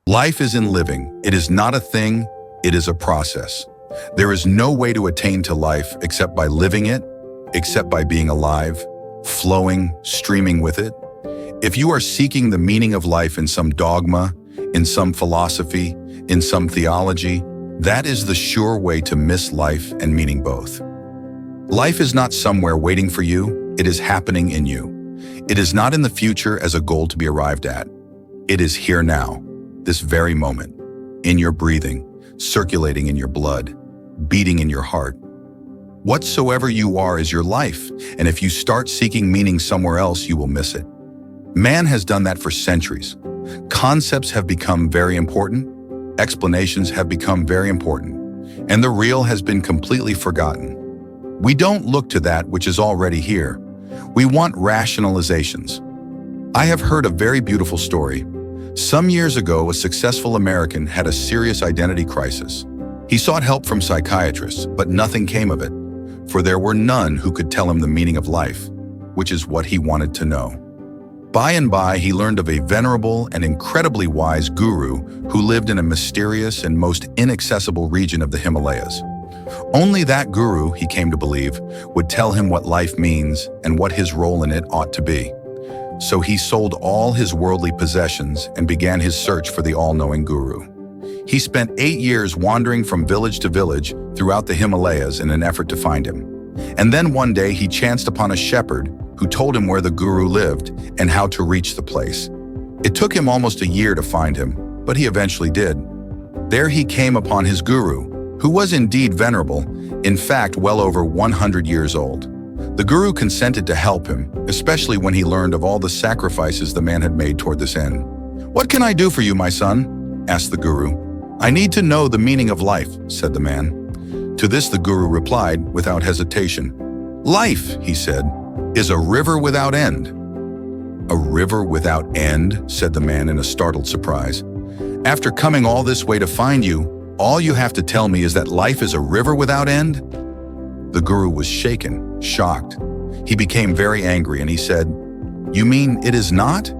Life is in living. It is not a thing, it is a process. There is no way to attain to life except by living it, except by being alive, flowing, streaming with it. If you are seeking the meaning of life in some dogma, in some philosophy, in some theology, that is the sure way to miss life and meaning both. Life is not somewhere waiting for you, it is happening in you. It is not in the future as a goal to be arrived at. It is here now, this very moment, in your breathing, circulating in your blood, beating in your heart. Whatsoever you are is your life, and if you start seeking meaning somewhere else, you will miss it. Man has done that for centuries. Concepts have become very important, explanations have become very important, and the real has been completely forgotten. We don't look to that which is already here. We want rationalizations. I have heard a very beautiful story. Some years ago, a successful American had a serious identity crisis. He sought help from psychiatrists, but nothing came of it, for there were none who could tell him the meaning of life, which is what he wanted to know. By and by, he learned of a venerable and incredibly wise guru who lived in a mysterious and most inaccessible region of the Himalayas. Only that guru, he came to believe, would tell him what life means and what his role in it ought to be. So he sold all his worldly possessions and began his search for the all-knowing guru. He spent 8 years wandering from village to village throughout the Himalayas in an effort to find him. And then one day he chanced upon a shepherd who told him where the guru lived and how to reach the place. It took him almost a year to find him, but he eventually did. There he came upon his guru, who was indeed venerable, in fact well over 100 years old. The guru consented to help him, especially when he learned of all the sacrifices the man had made toward this end. "What can I do for you, my son?" asked the guru. "I need to know the meaning of life," said the man. To this the guru replied without hesitation. "Life," he said, "is a river without end." "A river without end?" said the man in a startled surprise. "After coming all this way to find you, all you have to tell me is that life is a river without end?" The guru was shaken, shocked. He became very angry and he said, "You mean it is not?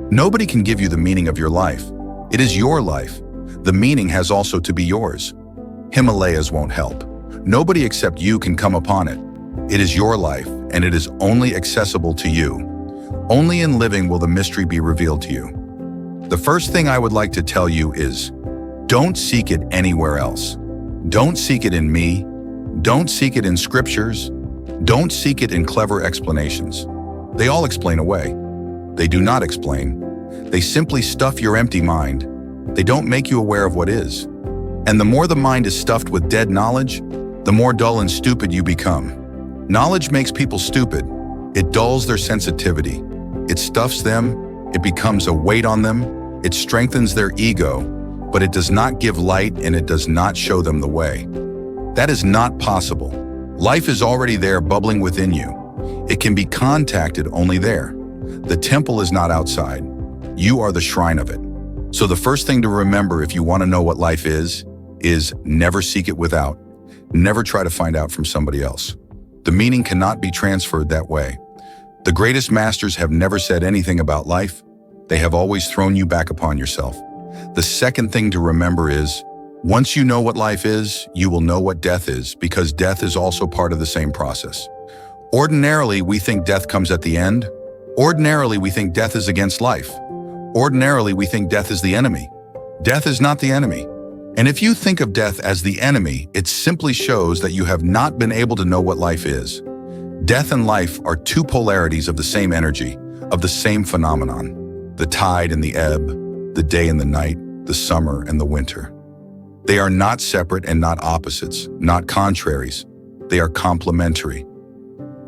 Nobody can give you the meaning of your life. It is your life. The meaning has also to be yours. Himalayas won't help. Nobody except you can come upon it. It is your life, and it is only accessible to you. Only in living will the mystery be revealed to you. The first thing I would like to tell you is, don't seek it anywhere else. Don't seek it in me. Don't seek it in scriptures. Don't seek it in clever explanations. They all explain away. They do not explain. They simply stuff your empty mind. They don't make you aware of what is. And the more the mind is stuffed with dead knowledge, the more dull and stupid you become. Knowledge makes people stupid. It dulls their sensitivity. It stuffs them. It becomes a weight on them. It strengthens their ego, but it does not give light and it does not show them the way. That is not possible. Life is already there bubbling within you. It can be contacted only there. The temple is not outside. You are the shrine of it. So the first thing to remember if you want to know what life is never seek it without. Never try to find out from somebody else. The meaning cannot be transferred that way. The greatest masters have never said anything about life. They have always thrown you back upon yourself. The second thing to remember is, once you know what life is, you will know what death is, because death is also part of the same process. Ordinarily, we think death comes at the end. Ordinarily, we think death is against life. Ordinarily, we think death is the enemy. Death is not the enemy. And if you think of death as the enemy, it simply shows that you have not been able to know what life is. Death and life are two polarities of the same energy, of the same phenomenon. The tide and the ebb, the day and the night, the summer and the winter. They are not separate and not opposites, not contraries. They are complementary.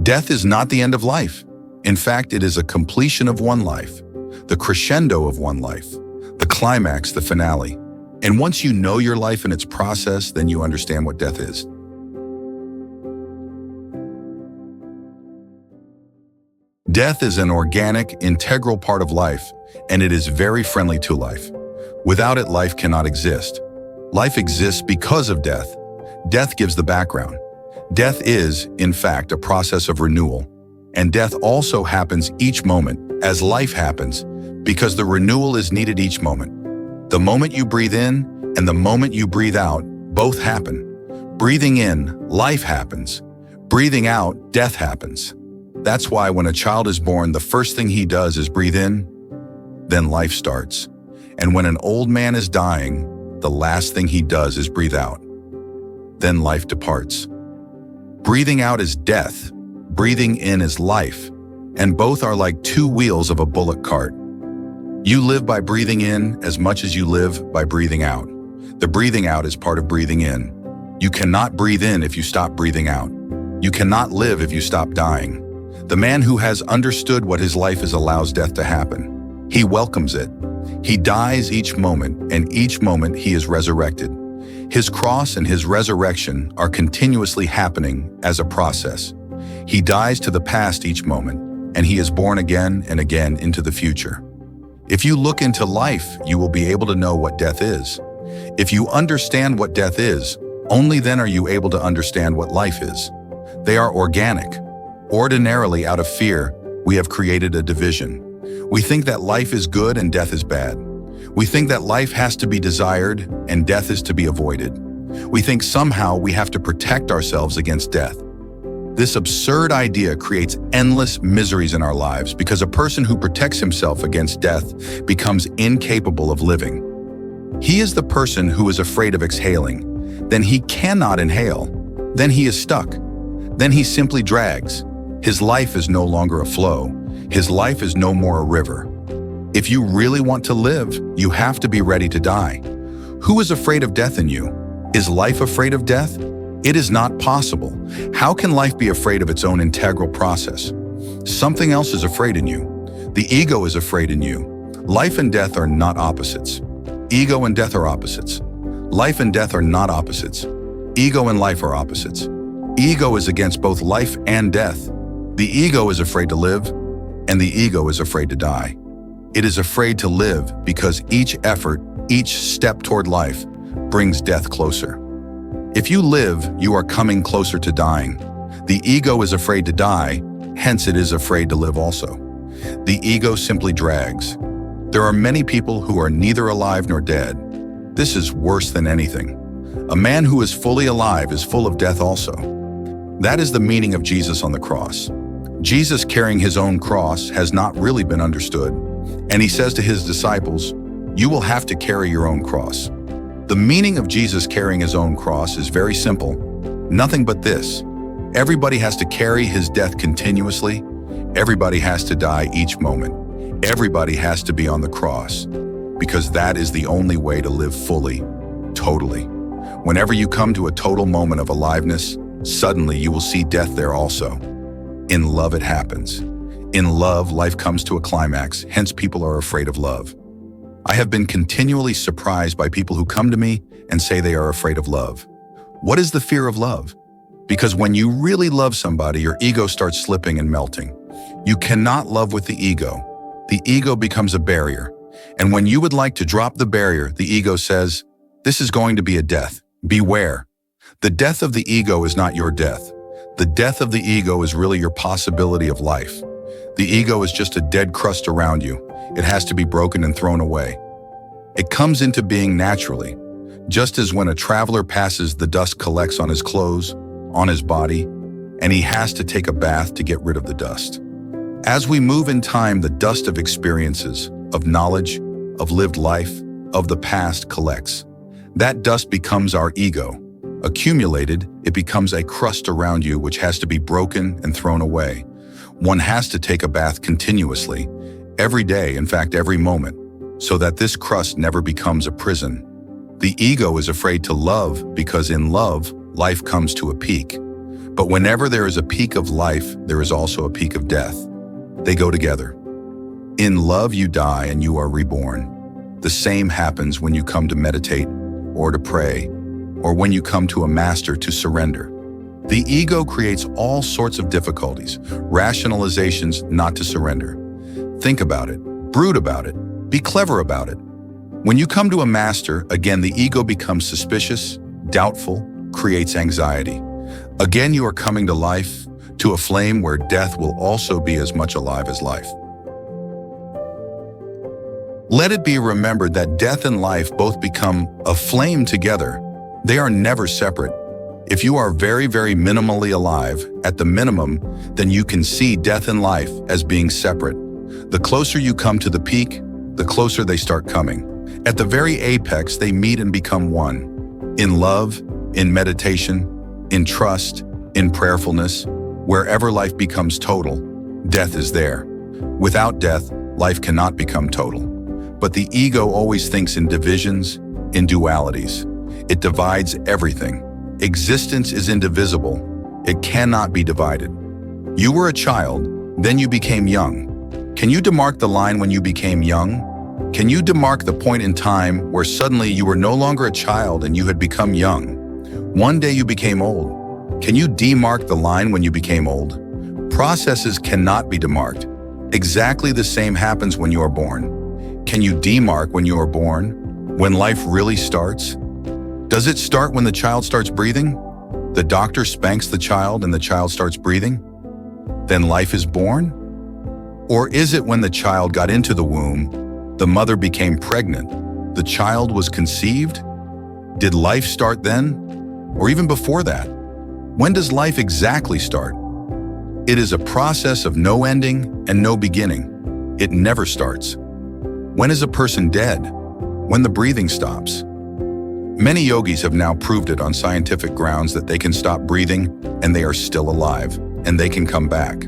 Death is not the end of life. In fact, it is a completion of one life, the crescendo of one life, the climax, the finale. And once you know your life and its process, then you understand what death is. Death is an organic, integral part of life, and it is very friendly to life. Without it, life cannot exist. Life exists because of death. Death gives the background. Death is, in fact, a process of renewal. And death also happens each moment, as life happens, because the renewal is needed each moment. The moment you breathe in and the moment you breathe out, both happen. Breathing in, life happens. Breathing out, death happens. That's why when a child is born, the first thing he does is breathe in, then life starts. And when an old man is dying, the last thing he does is breathe out. Then life departs. Breathing out is death. Breathing in is life. And both are like two wheels of a bullock cart. You live by breathing in as much as you live by breathing out. The breathing out is part of breathing in. You cannot breathe in if you stop breathing out. You cannot live if you stop dying. The man who has understood what his life is allows death to happen. He welcomes it. He dies each moment, and each moment he is resurrected. His cross and his resurrection are continuously happening as a process. He dies to the past each moment, and he is born again and again into the future. If you look into life, you will be able to know what death is. If you understand what death is, only then are you able to understand what life is. They are organic. Ordinarily, out of fear, we have created a division. We think that life is good and death is bad. We think that life has to be desired and death is to be avoided. We think somehow we have to protect ourselves against death. This absurd idea creates endless miseries in our lives because a person who protects himself against death becomes incapable of living. He is the person who is afraid of exhaling. Then he cannot inhale. Then he is stuck. Then he simply drags. His life is no longer a flow. His life is no more a river. If you really want to live, you have to be ready to die. Who is afraid of death in you? Is life afraid of death? It is not possible. How can life be afraid of its own integral process? Something else is afraid in you. The ego is afraid in you. Life and death are not opposites. Ego and death are opposites. Life and death are not opposites. Ego and life are opposites. Ego is against both life and death. The ego is afraid to live, and the ego is afraid to die. It is afraid to live because each effort, each step toward life, brings death closer. If you live, you are coming closer to dying. The ego is afraid to die, hence it is afraid to live also. The ego simply drags. There are many people who are neither alive nor dead. This is worse than anything. A man who is fully alive is full of death also. That is the meaning of Jesus on the cross. Jesus carrying his own cross has not really been understood, and he says to his disciples, "You will have to carry your own cross." The meaning of Jesus carrying his own cross is very simple. Nothing but this. Everybody has to carry his death continuously. Everybody has to die each moment. Everybody has to be on the cross, because that is the only way to live fully, totally. Whenever you come to a total moment of aliveness, suddenly you will see death there also. In love it happens. In love, life comes to a climax, hence people are afraid of love. I have been continually surprised by people who come to me and say they are afraid of love. What is the fear of love? Because when you really love somebody, your ego starts slipping and melting. You cannot love with the ego. The ego becomes a barrier. And when you would like to drop the barrier, the ego says, "This is going to be a death. Beware." The death of the ego is not your death. The death of the ego is really your possibility of life. The ego is just a dead crust around you. It has to be broken and thrown away. It comes into being naturally, just as when a traveler passes, the dust collects on his clothes, on his body, and he has to take a bath to get rid of the dust. As we move in time, the dust of experiences, of knowledge, of lived life, of the past collects. That dust becomes our ego. Accumulated, it becomes a crust around you which has to be broken and thrown away. One has to take a bath continuously, every day, in fact every moment, so that this crust never becomes a prison. The ego is afraid to love because in love, life comes to a peak. But whenever there is a peak of life, there is also a peak of death. They go together. In love you die and you are reborn. The same happens when you come to meditate or to pray, or when you come to a master to surrender. The ego creates all sorts of difficulties, rationalizations not to surrender. Think about it, brood about it, be clever about it. When you come to a master, again the ego becomes suspicious, doubtful, creates anxiety. Again you are coming to life, to a flame where death will also be as much alive as life. Let it be remembered that death and life both become a flame together. They are never separate. If you are very, very minimally alive, at the minimum, then you can see death and life as being separate. The closer you come to the peak, the closer they start coming. At the very apex, they meet and become one. In love, in meditation, in trust, in prayerfulness, wherever life becomes total, death is there. Without death, life cannot become total. But the ego always thinks in divisions, in dualities. It divides everything. Existence is indivisible. It cannot be divided. You were a child, then you became young. Can you demark the line when you became young? Can you demark the point in time where suddenly you were no longer a child and you had become young? One day you became old. Can you demark the line when you became old? Processes cannot be demarked. Exactly the same happens when you are born. Can you demark when you are born? When life really starts? Does it start when the child starts breathing? The doctor spanks the child and the child starts breathing? Then life is born? Or is it when the child got into the womb, the mother became pregnant, the child was conceived? Did life start then? Or even before that? When does life exactly start? It is a process of no ending and no beginning. It never starts. When is a person dead? When the breathing stops. Many yogis have now proved it on scientific grounds that they can stop breathing and they are still alive, and they can come back.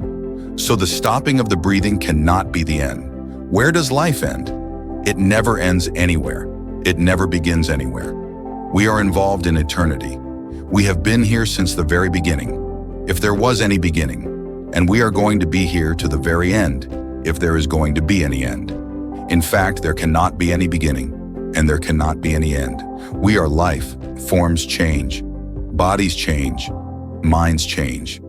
So the stopping of the breathing cannot be the end. Where does life end? It never ends anywhere. It never begins anywhere. We are involved in eternity. We have been here since the very beginning, if there was any beginning, and we are going to be here to the very end, if there is going to be any end. In fact, there cannot be any beginning, and there cannot be any end. We are life. Forms change. Bodies change. Minds change.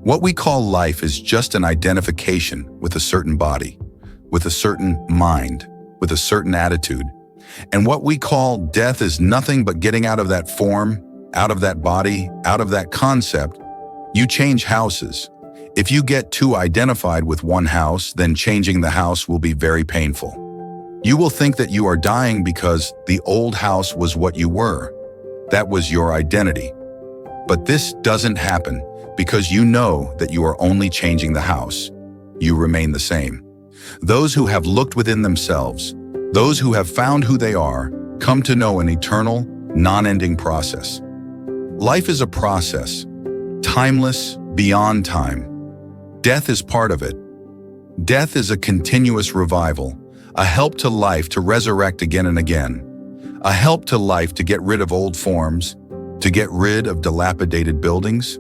What we call life is just an identification with a certain body, with a certain mind, with a certain attitude. And what we call death is nothing but getting out of that form, out of that body, out of that concept. You change houses. If you get too identified with one house, then changing the house will be very painful. You will think that you are dying because the old house was what you were. That was your identity. But this doesn't happen because you know that you are only changing the house. You remain the same. Those who have looked within themselves, those who have found who they are, come to know an eternal, non-ending process. Life is a process, timeless, beyond time. Death is part of it. Death is a continuous revival, a help to life to resurrect again and again, a help to life to get rid of old forms, to get rid of dilapidated buildings,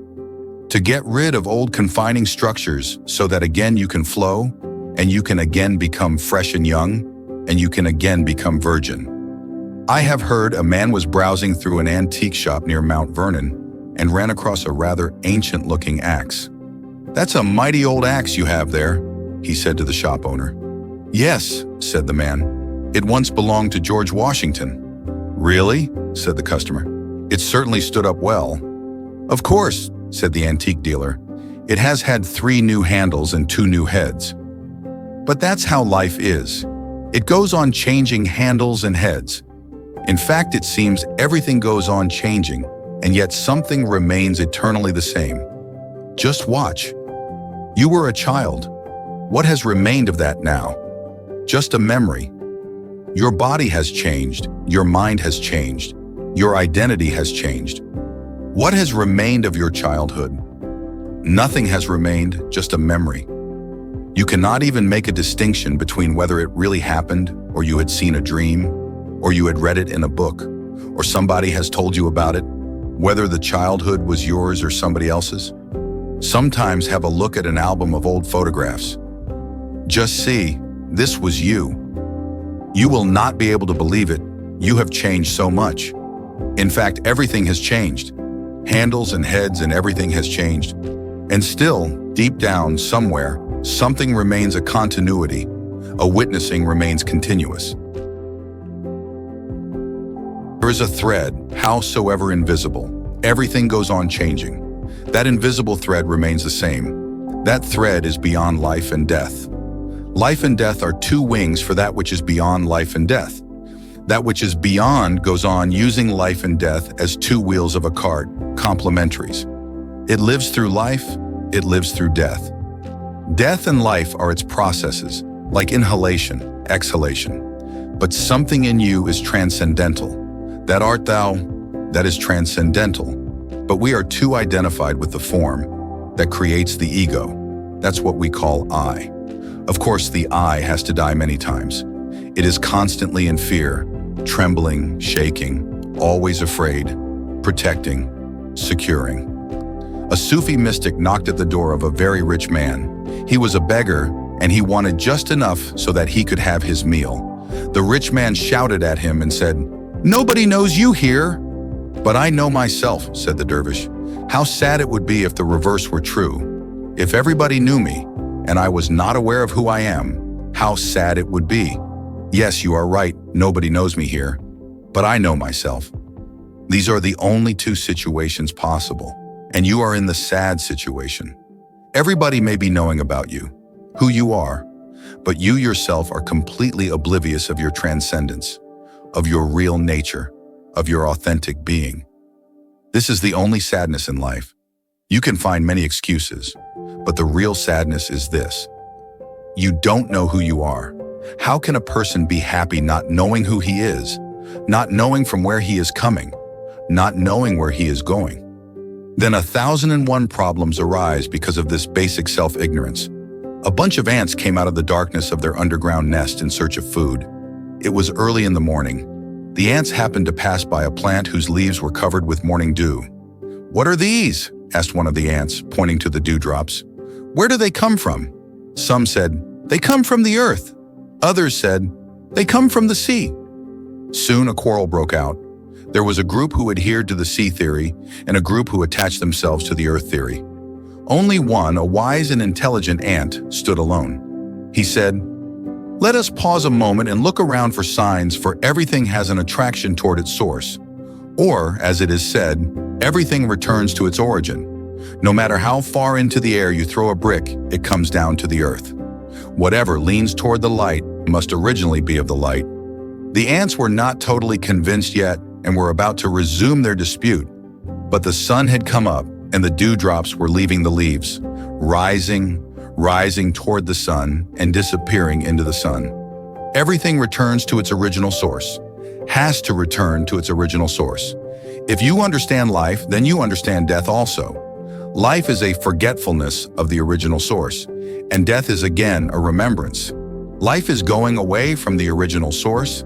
to get rid of old confining structures so that again you can flow, and you can again become fresh and young, and you can again become virgin. I have heard a man was browsing through an antique shop near Mount Vernon and ran across a rather ancient-looking axe. "That's a mighty old axe you have there," he said to the shop owner. "Yes," said the man. "It once belonged to George Washington." "Really?" said the customer. "It certainly stood up well." "Of course," said the antique dealer. "It has had 3 new handles and 2 new heads." But that's how life is. It goes on changing handles and heads. In fact, it seems everything goes on changing, and yet something remains eternally the same. Just watch. You were a child. What has remained of that now? Just a memory. Your body has changed. Your mind has changed. Your identity has changed. What has remained of your childhood? Nothing has remained, just a memory. You cannot even make a distinction between whether it really happened, or you had seen a dream, or you had read it in a book, or somebody has told you about it, whether the childhood was yours or somebody else's. Sometimes have a look at an album of old photographs. Just see, this was you. You will not be able to believe it. You have changed so much. In fact, everything has changed. Handles and heads and everything has changed. And still, deep down, somewhere, something remains a continuity. A witnessing remains continuous. There is a thread, howsoever invisible. Everything goes on changing. That invisible thread remains the same. That thread is beyond life and death. Life and death are two wings for that which is beyond life and death. That which is beyond goes on using life and death as two wheels of a cart, complementaries. It lives through life, it lives through death. Death and life are its processes, like inhalation, exhalation. But something in you is transcendental. That art thou, that is transcendental. But we are too identified with the form that creates the ego. That's what we call I. Of course, the I has to die many times. It is constantly in fear, trembling, shaking, always afraid, protecting, securing. A Sufi mystic knocked at the door of a very rich man. He was a beggar, and he wanted just enough so that he could have his meal. The rich man shouted at him and said, "Nobody knows you here." "But I know myself," said the dervish. "How sad it would be if the reverse were true. If everybody knew me, and I was not aware of who I am, how sad it would be. Yes, you are right, nobody knows me here, but I know myself." These are the only two situations possible, and you are in the sad situation. Everybody may be knowing about you, who you are, but you yourself are completely oblivious of your transcendence, of your real nature, of your authentic being. This is the only sadness in life. You can find many excuses, but the real sadness is this. You don't know who you are. How can a person be happy not knowing who he is, not knowing from where he is coming, not knowing where he is going? Then 1,001 problems arise because of this basic self-ignorance. A bunch of ants came out of the darkness of their underground nest in search of food. It was early in the morning. The ants happened to pass by a plant whose leaves were covered with morning dew. "What are these?" asked one of the ants, pointing to the dewdrops. "Where do they come from?" Some said, "They come from the earth." Others said, "They come from the sea." Soon a quarrel broke out. There was a group who adhered to the sea theory and a group who attached themselves to the earth theory. Only one, a wise and intelligent ant, stood alone. He said, "Let us pause a moment and look around for signs, for everything has an attraction toward its source. Or, as it is said, everything returns to its origin. No matter how far into the air you throw a brick, it comes down to the earth. Whatever leans toward the light must originally be of the light." The ants were not totally convinced yet and were about to resume their dispute. But the sun had come up and the dewdrops were leaving the leaves, rising toward the sun and disappearing into the sun. Everything returns to its original source, has to return to its original source. If you understand life, then you understand death also. Life is a forgetfulness of the original source, and death is again a remembrance. Life is going away from the original source.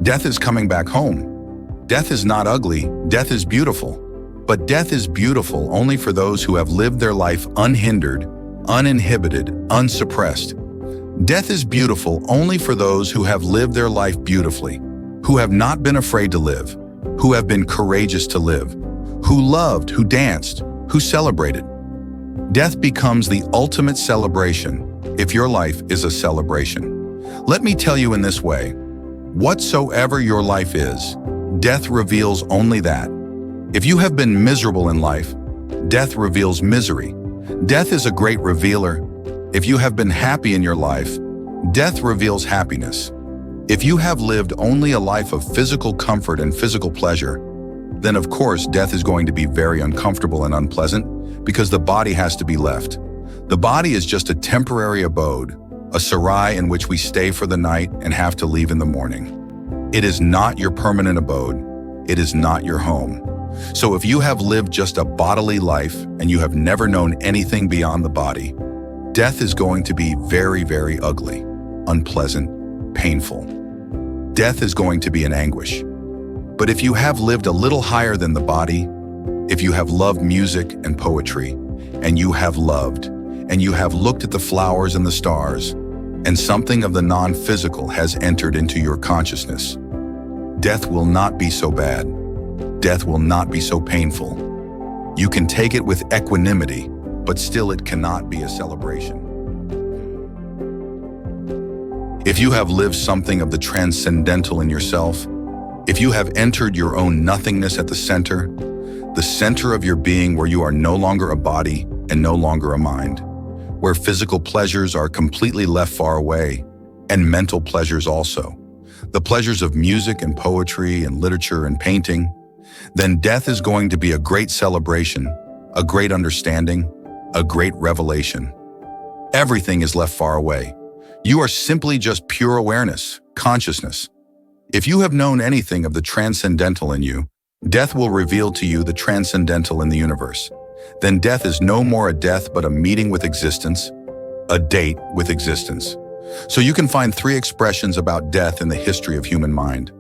Death is coming back home. Death is not ugly, death is beautiful. But death is beautiful only for those who have lived their life unhindered, uninhibited, unsuppressed. Death is beautiful only for those who have lived their life beautifully, who have not been afraid to live, who have been courageous to live, who loved, who danced, who celebrated. Death becomes the ultimate celebration if your life is a celebration. Let me tell you in this way, whatsoever your life is, death reveals only that. If you have been miserable in life, death reveals misery. Death is a great revealer. If you have been happy in your life, death reveals happiness. If you have lived only a life of physical comfort and physical pleasure, then of course death is going to be very uncomfortable and unpleasant because the body has to be left. The body is just a temporary abode, a sarai in which we stay for the night and have to leave in the morning. It is not your permanent abode. It is not your home. So if you have lived just a bodily life and you have never known anything beyond the body, death is going to be very, very ugly, unpleasant, painful. Death is going to be an anguish. But if you have lived a little higher than the body, if you have loved music and poetry, and you have loved, and you have looked at the flowers and the stars, and something of the non-physical has entered into your consciousness, death will not be so bad. Death will not be so painful. You can take it with equanimity, but still it cannot be a celebration. If you have lived something of the transcendental in yourself, if you have entered your own nothingness at the center of your being where you are no longer a body and no longer a mind, where physical pleasures are completely left far away, and mental pleasures also. The pleasures of music and poetry and literature and painting. Then death is going to be a great celebration, a great understanding, a great revelation. Everything is left far away. You are simply just pure awareness, consciousness. If you have known anything of the transcendental in you, death will reveal to you the transcendental in the universe. Then death is no more a death but a meeting with existence, a date with existence. So you can find 3 expressions about death in the history of human mind.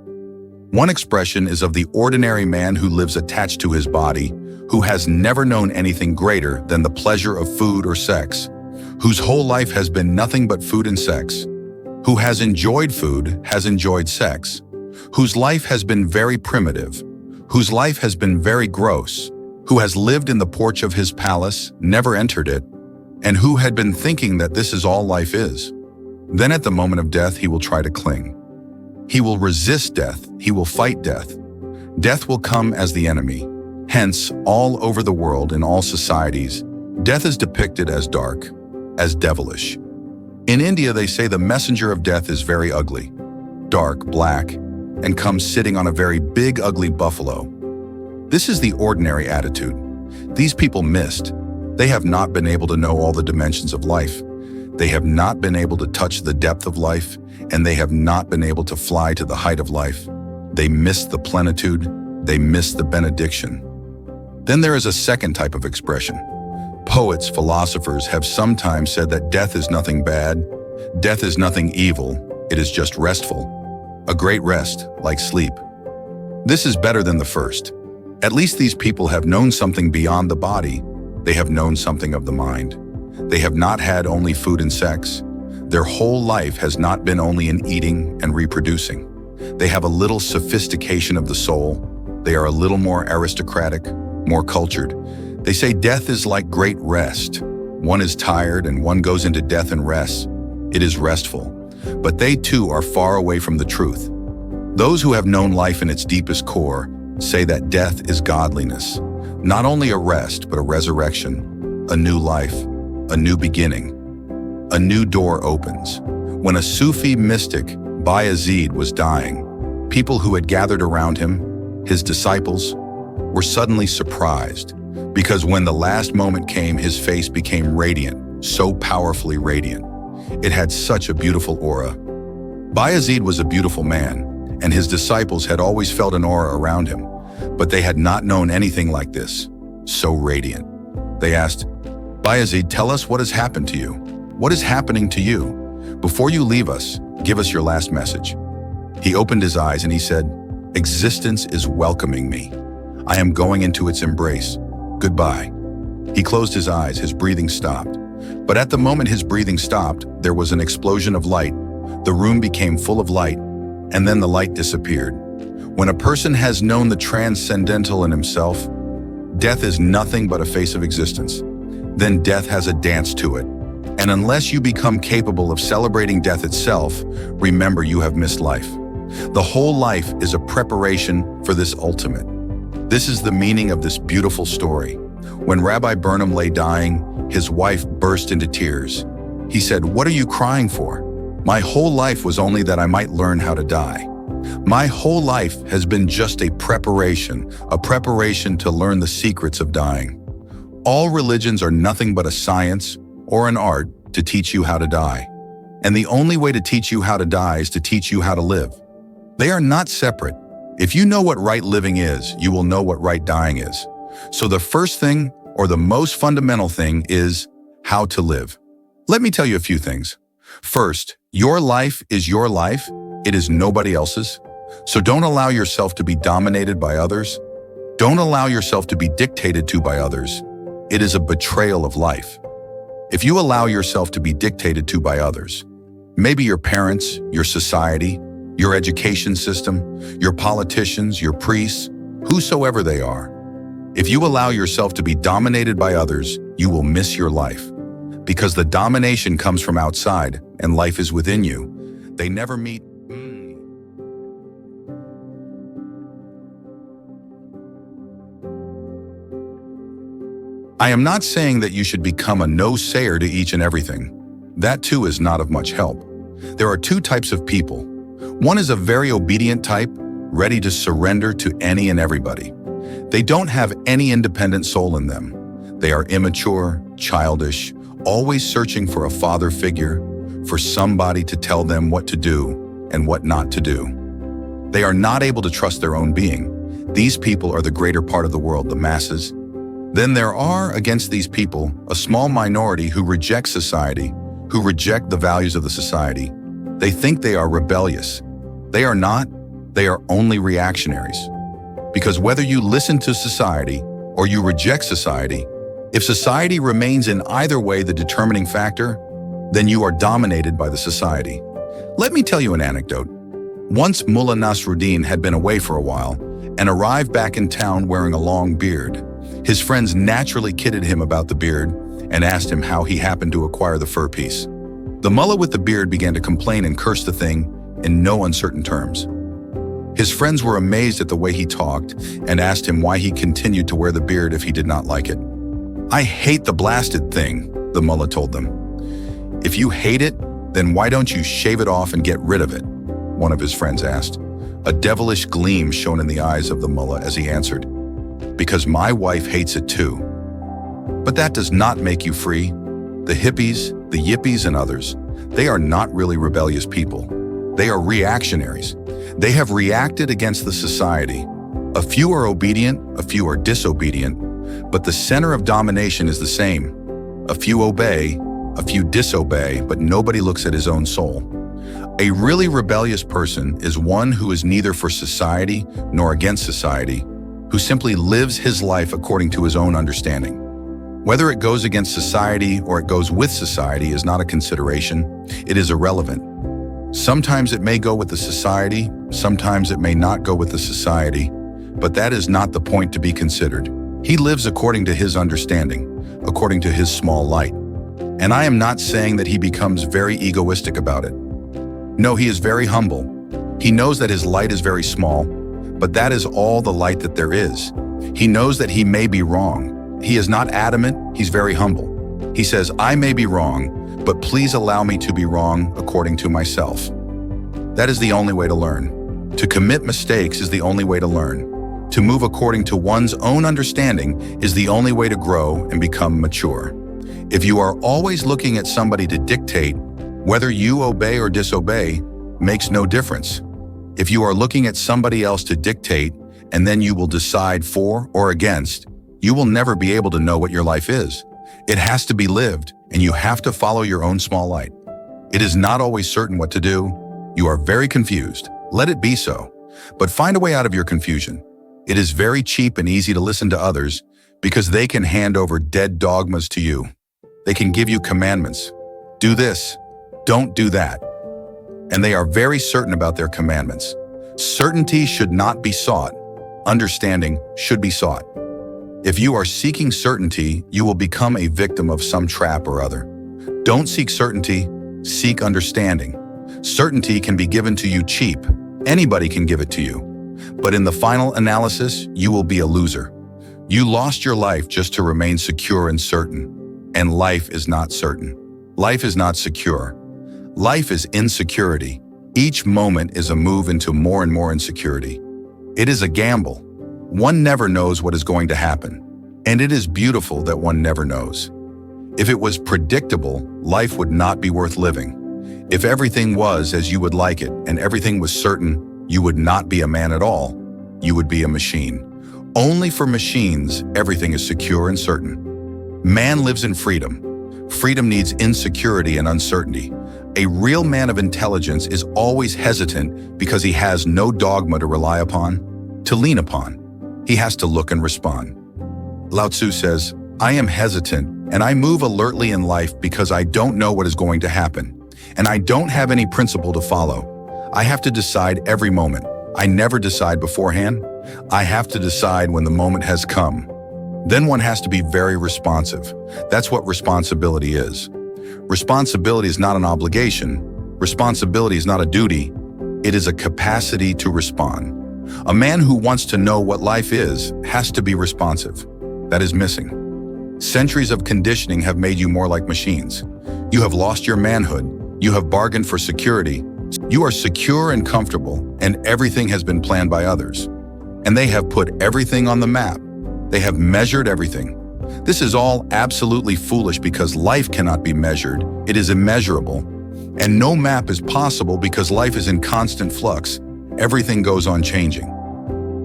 One expression is of the ordinary man who lives attached to his body, who has never known anything greater than the pleasure of food or sex, whose whole life has been nothing but food and sex, who has enjoyed food, has enjoyed sex, whose life has been very primitive, whose life has been very gross, who has lived in the porch of his palace, never entered it, and who had been thinking that this is all life is. Then at the moment of death, he will try to cling. He will resist death, he will fight death. Death will come as the enemy. Hence, all over the world, in all societies, death is depicted as dark, as devilish. In India, they say the messenger of death is very ugly, dark, black, and comes sitting on a very big, ugly buffalo. This is the ordinary attitude. These people missed. They have not been able to know all the dimensions of life. They have not been able to touch the depth of life, and they have not been able to fly to the height of life. They missed the plenitude. They missed the benediction. Then there is a second type of expression. Poets, philosophers have sometimes said that death is nothing bad, death is nothing evil, it is just restful. A great rest, like sleep. This is better than the first. At least these people have known something beyond the body. They have known something of the mind. They have not had only food and sex. Their whole life has not been only in eating and reproducing. They have a little sophistication of the soul. They are a little more aristocratic, more cultured. They say death is like great rest. One is tired and one goes into death and rests. It is restful. But they too are far away from the truth. Those who have known life in its deepest core say that death is godliness. Not only a rest, but a resurrection, a new life, a new beginning. A new door opens. When a Sufi mystic, Bayezid, was dying, people who had gathered around him, his disciples, were suddenly surprised, because when the last moment came, his face became radiant, so powerfully radiant. It had such a beautiful aura. Bayezid was a beautiful man, and his disciples had always felt an aura around him, but they had not known anything like this, so radiant. They asked, "Bayezid, tell us what has happened to you. What is happening to you? Before you leave us, give us your last message." He opened his eyes and he said, "Existence is welcoming me. I am going into its embrace. Goodbye." He closed his eyes, his breathing stopped. But at the moment his breathing stopped, there was an explosion of light. The room became full of light, and then the light disappeared. When a person has known the transcendental in himself, death is nothing but a face of existence. Then death has a dance to it. And unless you become capable of celebrating death itself, remember you have missed life. The whole life is a preparation for this ultimate. This is the meaning of this beautiful story. When Rabbi Burnham lay dying, his wife burst into tears. He said, "What are you crying for? My whole life was only that I might learn how to die. My whole life has been just a preparation to learn the secrets of dying. All religions are nothing but a science or an art to teach you how to die. And the only way to teach you how to die is to teach you how to live. They are not separate. If you know what right living is, you will know what right dying is. So the first thing, or the most fundamental thing, is how to live. Let me tell you a few things. First, your life is your life. It is nobody else's. So don't allow yourself to be dominated by others. Don't allow yourself to be dictated to by others. It is a betrayal of life. If you allow yourself to be dictated to by others, maybe your parents, your society, your education system, your politicians, your priests, whosoever they are, if you allow yourself to be dominated by others, you will miss your life. Because the domination comes from outside and life is within you. They never meet. I am not saying that you should become a no-sayer to each and everything. That too is not of much help. There are two types of people. One is a very obedient type, ready to surrender to any and everybody. They don't have any independent soul in them. They are immature, childish, always searching for a father figure, for somebody to tell them what to do and what not to do. They are not able to trust their own being. These people are the greater part of the world, the masses. Then there are, against these people, a small minority who reject society, who reject the values of the society. They think they are rebellious. They are not. They are only reactionaries. Because whether you listen to society or you reject society, if society remains in either way the determining factor, then you are dominated by the society. Let me tell you an anecdote. Once Mullah Nasruddin had been away for a while and arrived back in town wearing a long beard. His friends naturally kidded him about the beard and asked him how he happened to acquire the fur piece. The mullah with the beard began to complain and curse the thing in no uncertain terms. His friends were amazed at the way he talked and asked him why he continued to wear the beard if he did not like it. "I hate the blasted thing," the mullah told them. "If you hate it, then why don't you shave it off and get rid of it?" one of his friends asked. A devilish gleam shone in the eyes of the mullah as he answered, "Because my wife hates it too." But that does not make you free. The hippies, the yippies, and others, they are not really rebellious people. They are reactionaries. They have reacted against the society. A few are obedient, a few are disobedient, but the center of domination is the same. A few obey, a few disobey, but nobody looks at his own soul. A really rebellious person is one who is neither for society nor against society, who simply lives his life according to his own understanding. Whether it goes against society or it goes with society is not a consideration. It is irrelevant. Sometimes it may go with the society, sometimes it may not go with the society, but that is not the point to be considered. He lives according to his understanding, according to his small light. And I am not saying that he becomes very egoistic about it. No, he is very humble. He knows that his light is very small, but that is all the light that there is. He knows that he may be wrong. He is not adamant, he's very humble. He says, "I may be wrong, but please allow me to be wrong according to myself." That is the only way to learn. To commit mistakes is the only way to learn. To move according to one's own understanding is the only way to grow and become mature. If you are always looking at somebody to dictate, whether you obey or disobey makes no difference. If you are looking at somebody else to dictate and then you will decide for or against, you will never be able to know what your life is. It has to be lived, and you have to follow your own small light. It is not always certain what to do. You are very confused. Let it be so. But find a way out of your confusion. It is very cheap and easy to listen to others because they can hand over dead dogmas to you. They can give you commandments. Do this. Don't do that. And they are very certain about their commandments. Certainty should not be sought. Understanding should be sought. If you are seeking certainty, you will become a victim of some trap or other. Don't seek certainty, seek understanding. Certainty can be given to you cheap. Anybody can give it to you. But in the final analysis, you will be a loser. You lost your life just to remain secure and certain. And life is not certain. Life is not secure. Life is insecurity. Each moment is a move into more and more insecurity. It is a gamble. One never knows what is going to happen, and it is beautiful that one never knows. If it was predictable, life would not be worth living. If everything was as you would like it and everything was certain, you would not be a man at all. You would be a machine. Only for machines, everything is secure and certain. Man lives in freedom. Freedom needs insecurity and uncertainty. A real man of intelligence is always hesitant because he has no dogma to rely upon, to lean upon. He has to look and respond. Lao Tzu says, "I am hesitant and I move alertly in life because I don't know what is going to happen, and I don't have any principle to follow. I have to decide every moment. I never decide beforehand. I have to decide when the moment has come." Then one has to be very responsive. That's what responsibility is. Responsibility is not an obligation. Responsibility is not a duty. It is a capacity to respond. A man who wants to know what life is has to be responsive. That is missing. Centuries of conditioning have made you more like machines. You have lost your manhood. You have bargained for security. You are secure and comfortable, and everything has been planned by others. And they have put everything on the map. They have measured everything. This is all absolutely foolish because life cannot be measured. It is immeasurable. And no map is possible because life is in constant flux. Everything goes on changing.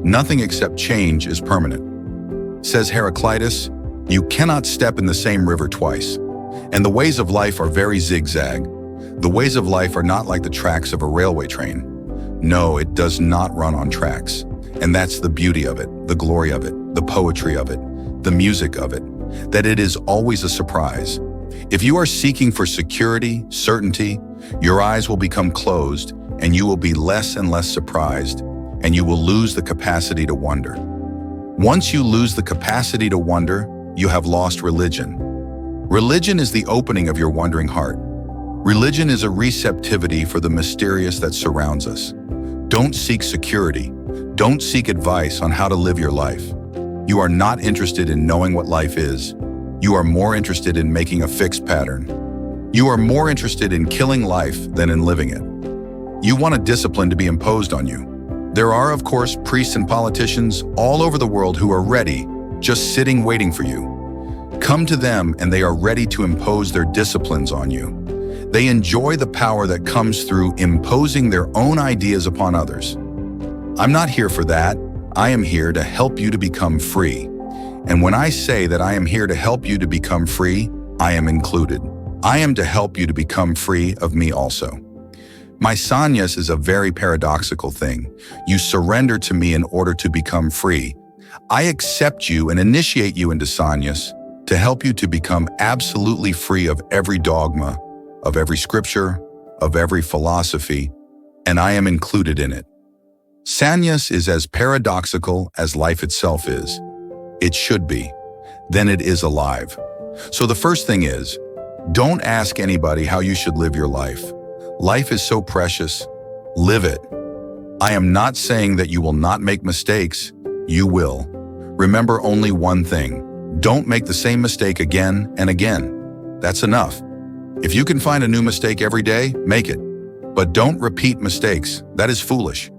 Nothing except change is permanent. Says Heraclitus, you cannot step in the same river twice. And the ways of life are very zigzag. The ways of life are not like the tracks of a railway train. No, it does not run on tracks. And that's the beauty of it, the glory of it, the poetry of it, the music of it, that it is always a surprise. If you are seeking for security, certainty, your eyes will become closed and you will be less and less surprised, and you will lose the capacity to wonder. Once you lose the capacity to wonder, you have lost religion. Religion is the opening of your wondering heart. Religion is a receptivity for the mysterious that surrounds us. Don't seek security. Don't seek advice on how to live your life. You are not interested in knowing what life is. You are more interested in making a fixed pattern. You are more interested in killing life than in living it. You want a discipline to be imposed on you. There are, of course, priests and politicians all over the world who are ready, just sitting waiting for you. Come to them and they are ready to impose their disciplines on you. They enjoy the power that comes through imposing their own ideas upon others. I'm not here for that. I am here to help you to become free. And when I say that I am here to help you to become free, I am included. I am to help you to become free of me also. My sannyas is a very paradoxical thing. You surrender to me in order to become free. I accept you and initiate you into sannyas to help you to become absolutely free of every dogma, of every scripture, of every philosophy, and I am included in it. Sannyas is as paradoxical as life itself is. It should be. Then it is alive. So the first thing is, don't ask anybody how you should live your life. Life is so precious. Live it. I am not saying that you will not make mistakes. You will. Remember only one thing. Don't make the same mistake again and again. That's enough. If you can find a new mistake every day, make it. But don't repeat mistakes. That is foolish.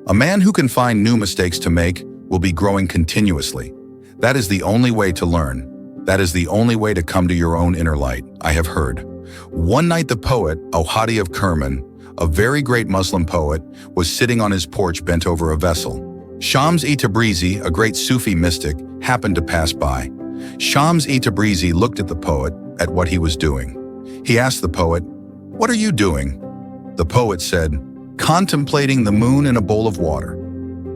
A man who can find new mistakes to make will be growing continuously. That is the only way to learn. That is the only way to come to your own inner light, I have heard. One night the poet, Ohadi of Kerman, a very great Muslim poet, was sitting on his porch bent over a vessel. Shams-e Tabrizi, a great Sufi mystic, happened to pass by. Shams-e Tabrizi looked at the poet, at what he was doing. He asked the poet, "What are you doing?" The poet said, "Contemplating the moon in a bowl of water."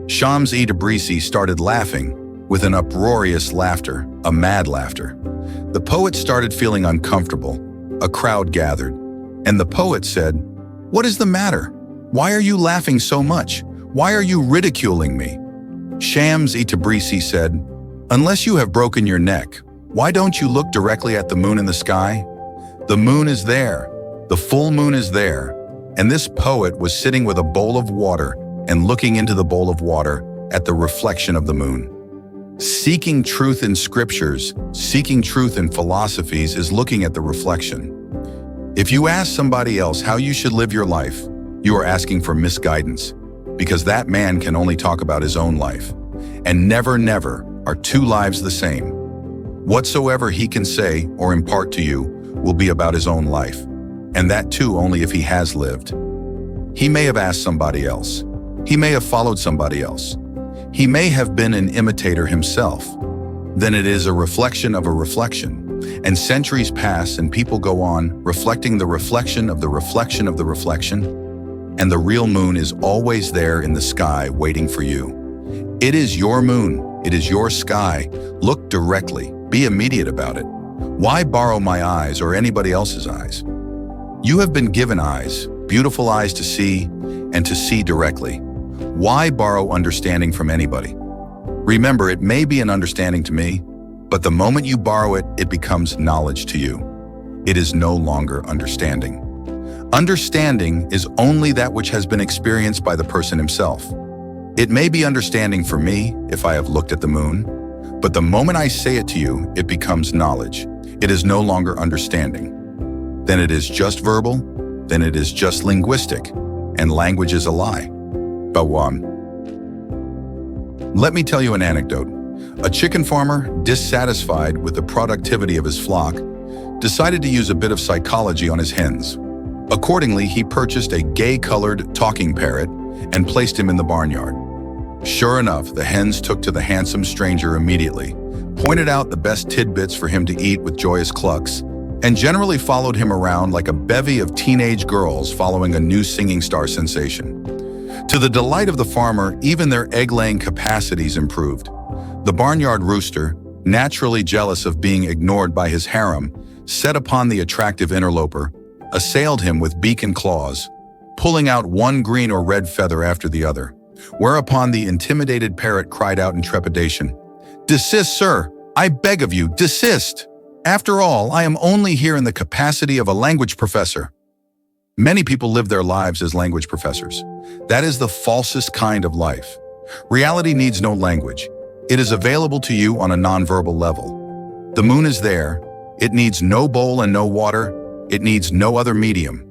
Shams-e Tabrizi started laughing, with an uproarious laughter, a mad laughter. The poet started feeling uncomfortable. A crowd gathered, and the poet said, "What is the matter? Why are you laughing so much? Why are you ridiculing me?" Shams-e Tabrizi said, "Unless you have broken your neck, why don't you look directly at the moon in the sky? The moon is there. The full moon is there." And this poet was sitting with a bowl of water and looking into the bowl of water at the reflection of the moon. Seeking truth in scriptures, seeking truth in philosophies is looking at the reflection. If you ask somebody else how you should live your life, you are asking for misguidance, because that man can only talk about his own life. And never, never are two lives the same. Whatsoever he can say or impart to you will be about his own life, and that too only if he has lived. He may have asked somebody else. He may have followed somebody else. He may have been an imitator himself. Then it is a reflection of a reflection. And centuries pass and people go on reflecting the reflection of the reflection of the reflection. And the real moon is always there in the sky waiting for you. It is your moon. It is your sky. Look directly. Be immediate about it. Why borrow my eyes or anybody else's eyes? You have been given eyes, beautiful eyes to see, and to see directly. Why borrow understanding from anybody? Remember, it may be an understanding to me, but the moment you borrow it, it becomes knowledge to you. It is no longer understanding. Understanding is only that which has been experienced by the person himself. It may be understanding for me if I have looked at the moon, But the moment I say it to you, it becomes knowledge. It is no longer understanding. Then it is just verbal, then it is just linguistic, and language is a lie. Bawam. Let me tell you an anecdote. A chicken farmer, dissatisfied with the productivity of his flock, decided to use a bit of psychology on his hens. Accordingly, he purchased a gay-colored talking parrot and placed him in the barnyard. Sure enough, the hens took to the handsome stranger immediately, pointed out the best tidbits for him to eat with joyous clucks, and generally followed him around like a bevy of teenage girls following a new singing star sensation. To the delight of the farmer, even their egg-laying capacities improved. The barnyard rooster, naturally jealous of being ignored by his harem, set upon the attractive interloper, assailed him with beak and claws, pulling out one green or red feather after the other, whereupon the intimidated parrot cried out in trepidation, "Desist, sir! I beg of you, desist! After all, I am only here in the capacity of a language professor." Many people live their lives as language professors. That is the falsest kind of life. Reality needs no language. It is available to you on a nonverbal level. The moon is there. It needs no bowl and no water. It needs no other medium.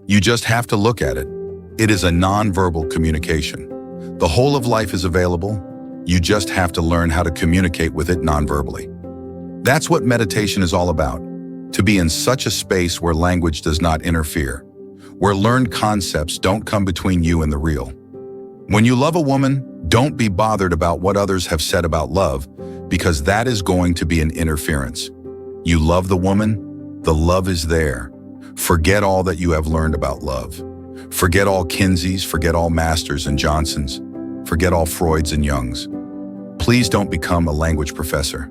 You just have to look at it. It is a nonverbal communication. The whole of life is available. You just have to learn how to communicate with it nonverbally. That's what meditation is all about. To be in such a space where language does not interfere, where learned concepts don't come between you and the real. When you love a woman, don't be bothered about what others have said about love, because that is going to be an interference. You love the woman, the love is there. Forget all that you have learned about love. Forget all Kinseys, forget all Masters and Johnsons. Forget all Freuds and Jungs. Please don't become a language professor.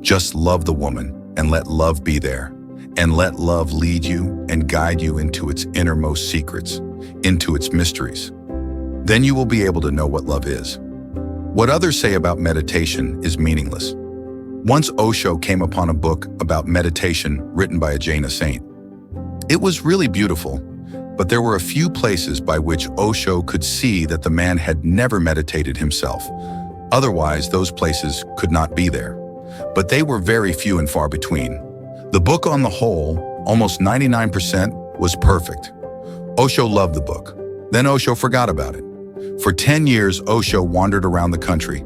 Just love the woman and let love be there. And let love lead you and guide you into its innermost secrets, into its mysteries. Then you will be able to know what love is. What others say about meditation is meaningless. Once Osho came upon a book about meditation written by a Jaina saint. It was really beautiful, but there were a few places by which Osho could see that the man had never meditated himself. Otherwise, those places could not be there. But they were very few and far between. The book on the whole, almost 99%, was perfect. Osho loved the book. Then Osho forgot about it. For 10 years, Osho wandered around the country.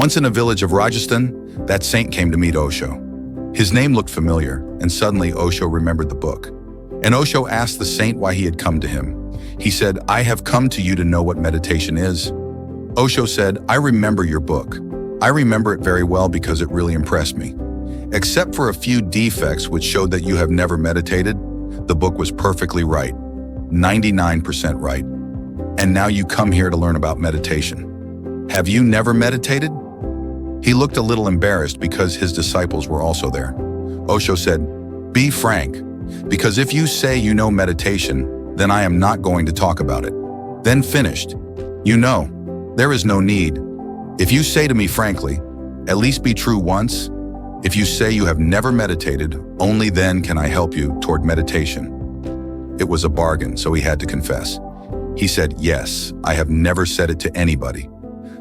Once in a village of Rajasthan, that saint came to meet Osho. His name looked familiar, and suddenly Osho remembered the book. And Osho asked the saint why he had come to him. He said, "I have come to you to know what meditation is." Osho said, "I remember your book. I remember it very well because it really impressed me. Except for a few defects which showed that you have never meditated, the book was perfectly right, 99% right. And now you come here to learn about meditation. Have you never meditated?" He looked a little embarrassed because his disciples were also there. Osho said, "Be frank, because if you say you know meditation, then I am not going to talk about it." Then finished. "You know, there is no need. If you say to me frankly, at least be true once. If you say you have never meditated, only then can I help you toward meditation." It was a bargain, so he had to confess. He said, "Yes, I have never said it to anybody.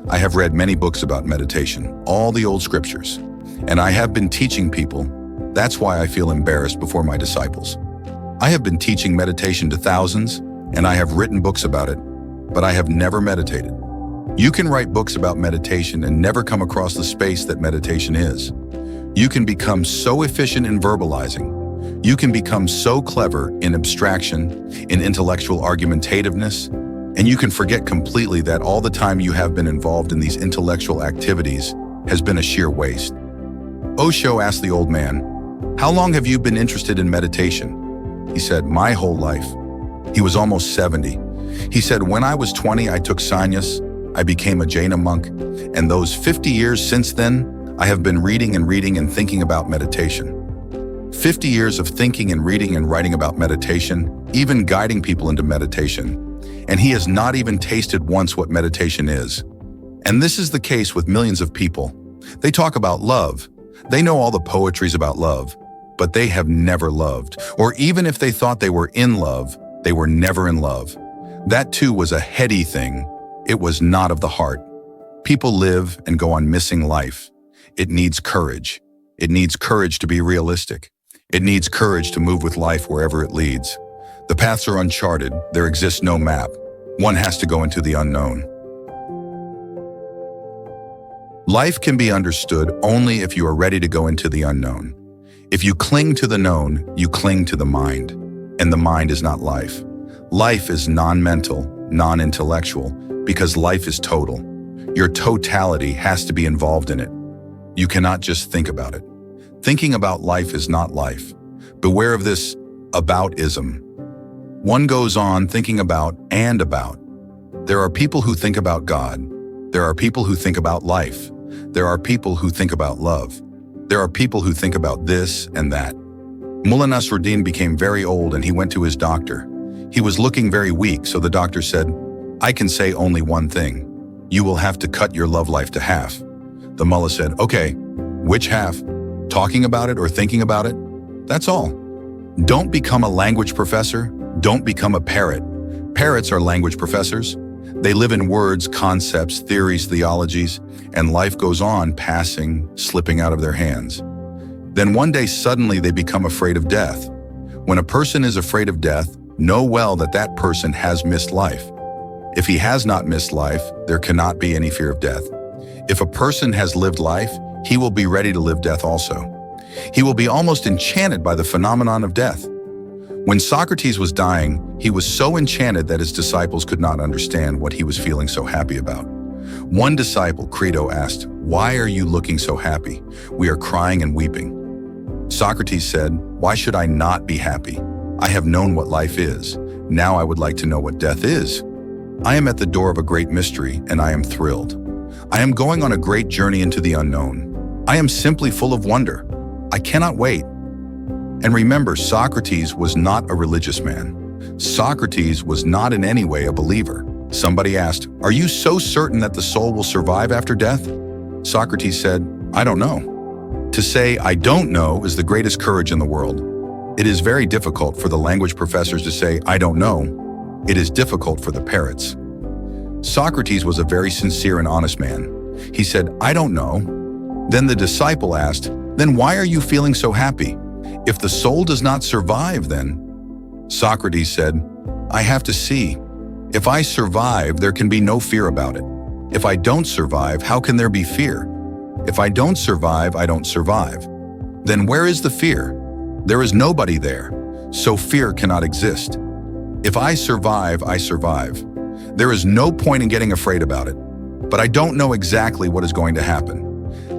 I have read many books about meditation, all the old scriptures, and I have been teaching people. That's why I feel embarrassed before my disciples. I have been teaching meditation to thousands, and I have written books about it, but I have never meditated. You can write books about meditation and never come across the space that meditation is. You can become so efficient in verbalizing. You can become so clever in abstraction, in intellectual argumentativeness, and you can forget completely that all the time you have been involved in these intellectual activities has been a sheer waste." Osho asked the old man, "How long have you been interested in meditation?" He said, "My whole life." He was almost 70. He said, "When I was 20, I took sannyas. I became a Jaina monk, and those 50 years since then, I have been reading and thinking about meditation. 50 years of thinking and reading and writing about meditation, even guiding people into meditation, and he has not even tasted once what meditation is. And this is the case with millions of people. They talk about love. They know all the poetries about love, but they have never loved. Or even if they thought they were in love, they were never in love. That too was a heady thing. It was not of the heart. People live and go on missing life. it needs courage. It needs courage to be realistic. It needs courage to move with life wherever it leads. The paths are uncharted. There exists no map. One has to go into the unknown. Life can be understood only if you are ready to go into the unknown. If you cling to the known, you cling to the mind. And the mind is not life. Life is non-mental, non-intellectual, because life is total. Your totality has to be involved in it. You cannot just think about it. Thinking about life is not life. Beware of this about-ism. One goes on thinking about and about. There are people who think about God. There are people who think about life. There are people who think about love. There are people who think about this and that. Mullah Nasruddin became very old and he went to his doctor. He was looking very weak, so the doctor said, "I can say only one thing. You will have to cut your love life to half." The mullah said, "Okay, which half? Talking about it or thinking about it? That's all." Don't become a language professor. Don't become a parrot. Parrots are language professors. They live in words, concepts, theories, theologies, and life goes on passing, slipping out of their hands. Then one day suddenly they become afraid of death. When a person is afraid of death, know well that that person has missed life. If he has not missed life, there cannot be any fear of death. If a person has lived life, he will be ready to live death also. He will be almost enchanted by the phenomenon of death. When Socrates was dying, he was so enchanted that his disciples could not understand what he was feeling so happy about. One disciple, Crito, asked, "Why are you looking so happy? We are crying and weeping." Socrates said, "Why should I not be happy? I have known what life is. Now I would like to know what death is. I am at the door of a great mystery, and I am thrilled. I am going on a great journey into the unknown. I am simply full of wonder. I cannot wait." And remember, Socrates was not a religious man. Socrates was not in any way a believer. Somebody asked, "Are you so certain that the soul will survive after death?" Socrates said, "I don't know." To say, "I don't know," is the greatest courage in the world. It is very difficult for the language professors to say, "I don't know." It is difficult for the parrots. Socrates was a very sincere and honest man. He said, "I don't know." Then the disciple asked, "Then why are you feeling so happy? If the soul does not survive, then?" Socrates said, "I have to see. If I survive, there can be no fear about it. If I don't survive, how can there be fear? If I don't survive, I don't survive. Then where is the fear? There is nobody there, so fear cannot exist. If I survive, I survive. There is no point in getting afraid about it. But I don't know exactly what is going to happen.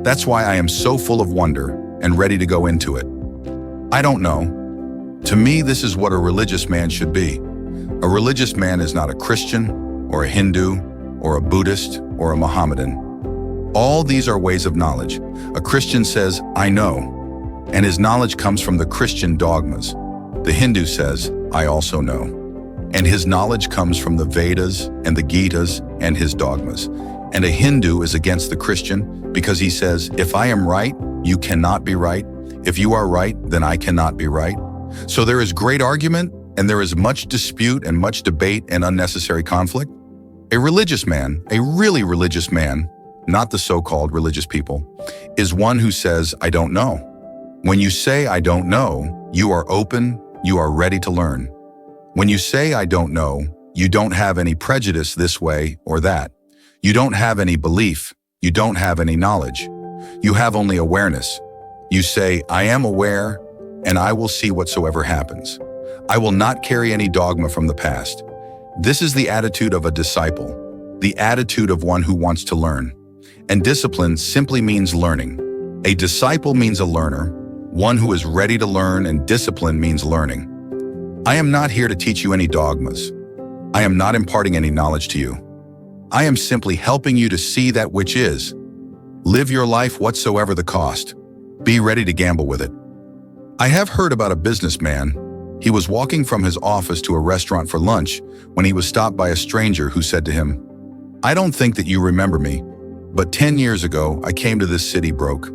That's why I am so full of wonder and ready to go into it. I don't know. To me, this is what a religious man should be. A religious man is not a Christian, or a Hindu, or a Buddhist, or a Mohammedan. All these are ways of knowledge. A Christian says, "I know," and his knowledge comes from the Christian dogmas. The Hindu says, "I also know," and his knowledge comes from the Vedas and the Gitas and his dogmas. And a Hindu is against the Christian because he says, "If I am right, you cannot be right. If you are right, then I cannot be right." So there is great argument, and there is much dispute and much debate and unnecessary conflict. A religious man, a really religious man, not the so-called religious people, is one who says, "I don't know." When you say, "I don't know," you are open, you are ready to learn. When you say, "I don't know," you don't have any prejudice this way or that. You don't have any belief. You don't have any knowledge. You have only awareness. You say, "I am aware, and I will see whatsoever happens. I will not carry any dogma from the past." This is the attitude of a disciple, the attitude of one who wants to learn. And discipline simply means learning. A disciple means a learner, one who is ready to learn, and discipline means learning. I am not here to teach you any dogmas. I am not imparting any knowledge to you. I am simply helping you to see that which is. Live your life whatsoever the cost. Be ready to gamble with it. I have heard about a businessman. He was walking from his office to a restaurant for lunch when he was stopped by a stranger who said to him, "I don't think that you remember me, but 10 years ago I came to this city broke.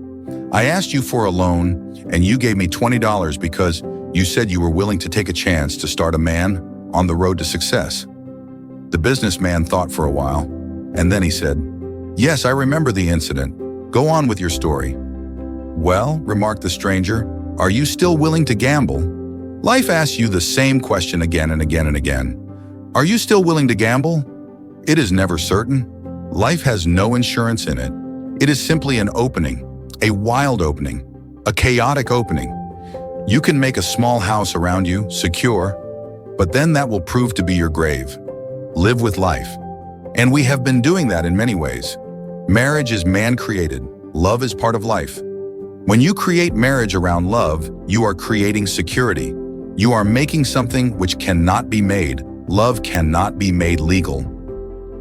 I asked you for a loan and you gave me $20 because you said you were willing to take a chance to start a man on the road to success." The businessman thought for a while, and then he said, "Yes, I remember the incident. Go on with your story." "Well," remarked the stranger, "are you still willing to gamble?" Life asks you the same question again and again and again. Are you still willing to gamble? It is never certain. Life has no insurance in it. It is simply an opening, a wild opening, a chaotic opening. You can make a small house around you, secure, but then that will prove to be your grave. Live with life. And we have been doing that in many ways. Marriage is man-created. Love is part of life. When you create marriage around love, you are creating security. You are making something which cannot be made. Love cannot be made legal.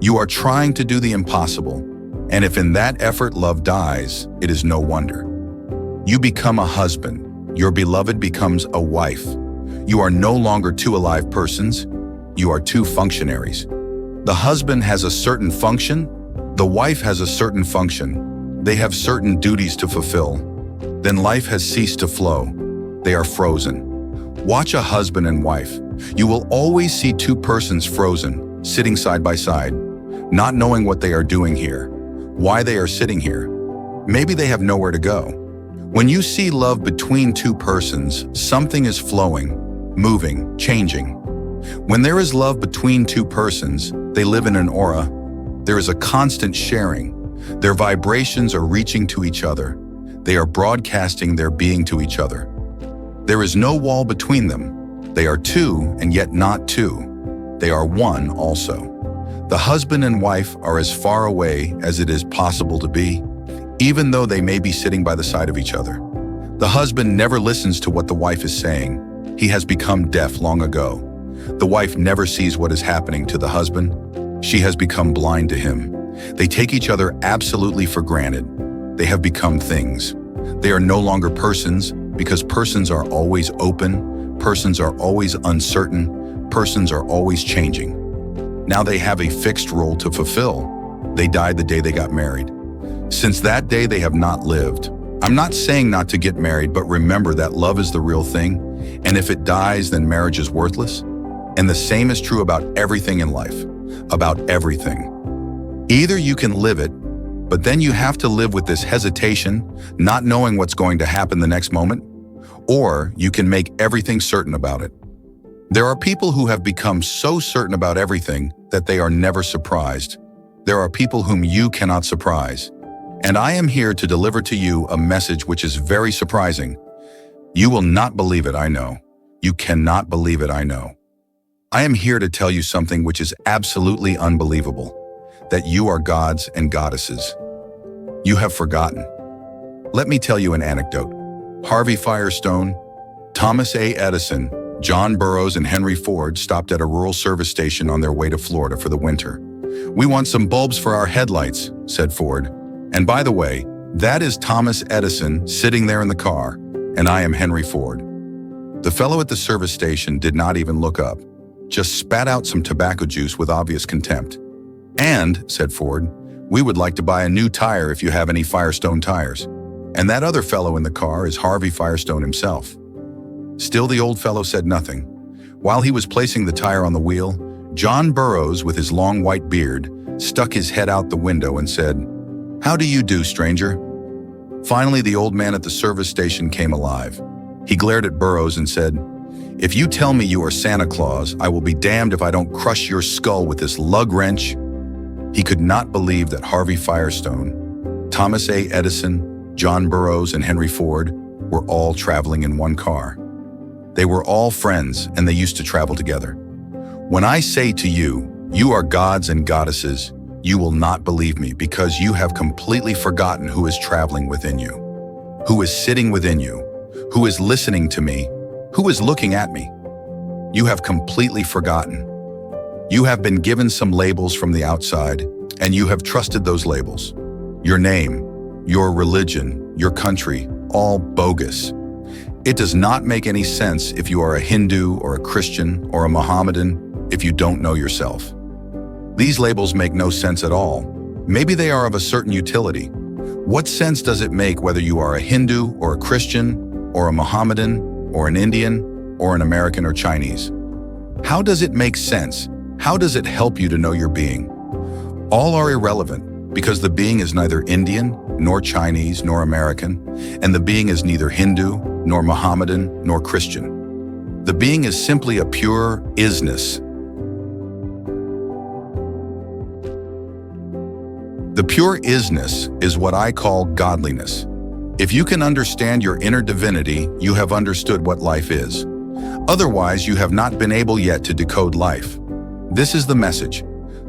You are trying to do the impossible. And if in that effort love dies, it is no wonder. You become a husband. Your beloved becomes a wife. You are no longer two alive persons. You are two functionaries. The husband has a certain function. The wife has a certain function. They have certain duties to fulfill. Then life has ceased to flow. They are frozen. Watch a husband and wife. You will always see two persons frozen, sitting side by side, not knowing what they are doing here, why they are sitting here. Maybe they have nowhere to go. When you see love between two persons, something is flowing, moving, changing. When there is love between two persons, they live in an aura. There is a constant sharing. Their vibrations are reaching to each other. They are broadcasting their being to each other. There is no wall between them. They are two and yet not two. They are one also. The husband and wife are as far away as it is possible to be, even though they may be sitting by the side of each other. The husband never listens to what the wife is saying. He has become deaf long ago. The wife never sees what is happening to the husband. She has become blind to him. They take each other absolutely for granted. They have become things. They are no longer persons, because persons are always open, persons are always uncertain, persons are always changing. Now they have a fixed role to fulfill. They died the day they got married. Since that day, they have not lived. I'm not saying not to get married, but remember that love is the real thing, and if it dies, then marriage is worthless. And the same is true about everything in life, about everything. Either you can live it, but then you have to live with this hesitation, not knowing what's going to happen the next moment, or you can make everything certain about it. There are people who have become so certain about everything that they are never surprised. There are people whom you cannot surprise. And I am here to deliver to you a message which is very surprising. You will not believe it, I know. You cannot believe it, I know. I am here to tell you something which is absolutely unbelievable, that you are gods and goddesses. You have forgotten. Let me tell you an anecdote. Harvey Firestone, Thomas A. Edison, John Burroughs, and Henry Ford stopped at a rural service station on their way to Florida for the winter. "We want some bulbs for our headlights," said Ford. "And by the way, that is Thomas Edison sitting there in the car, and I am Henry Ford." The fellow at the service station did not even look up, just spat out some tobacco juice with obvious contempt. "And," said Ford, "we would like to buy a new tire if you have any Firestone tires. And that other fellow in the car is Harvey Firestone himself." Still the old fellow said nothing. While he was placing the tire on the wheel, John Burroughs, with his long white beard, stuck his head out the window and said, "How do you do, stranger?" Finally, the old man at the service station came alive. He glared at Burroughs and said, "If you tell me you are Santa Claus, I will be damned if I don't crush your skull with this lug wrench." He could not believe that Harvey Firestone, Thomas A. Edison, John Burroughs, and Henry Ford were all traveling in one car. They were all friends, and they used to travel together. When I say to you, you are gods and goddesses, you will not believe me because you have completely forgotten who is traveling within you, who is sitting within you, who is listening to me, who is looking at me. You have completely forgotten. You have been given some labels from the outside, and you have trusted those labels. Your name, your religion, your country, all bogus. It does not make any sense if you are a Hindu or a Christian or a Mohammedan if you don't know yourself. These labels make no sense at all. Maybe they are of a certain utility. What sense does it make whether you are a Hindu or a Christian or a Mohammedan or an Indian or an American or Chinese? How does it make sense? How does it help you to know your being? All are irrelevant. because the being is neither Indian, nor Chinese, nor American, and the being is neither Hindu, nor Mohammedan, nor Christian. The being is simply a pure isness. The pure isness is what I call godliness. If you can understand your inner divinity, you have understood what life is. Otherwise, you have not been able yet to decode life. This is the message.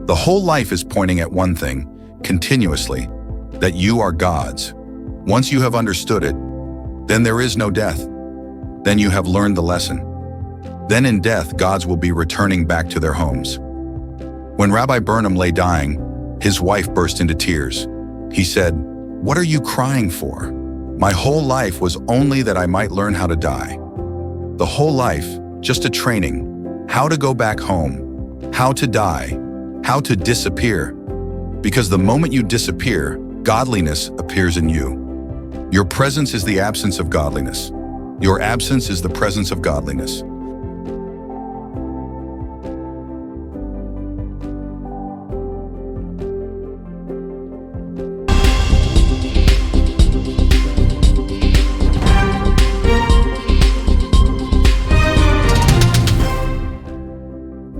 The whole life is pointing at one thing, continuously, that you are God's. Once you have understood it, then there is no death. Then you have learned the lesson. Then in death, gods will be returning back to their homes. When Rabbi Burnham lay dying, his wife burst into tears. He said, "What are you crying for? My whole life was only that I might learn how to die. The whole life, just a training, how to go back home, how to die, how to disappear. Because the moment you disappear, godliness appears in you. Your presence is the absence of godliness. Your absence is the presence of godliness.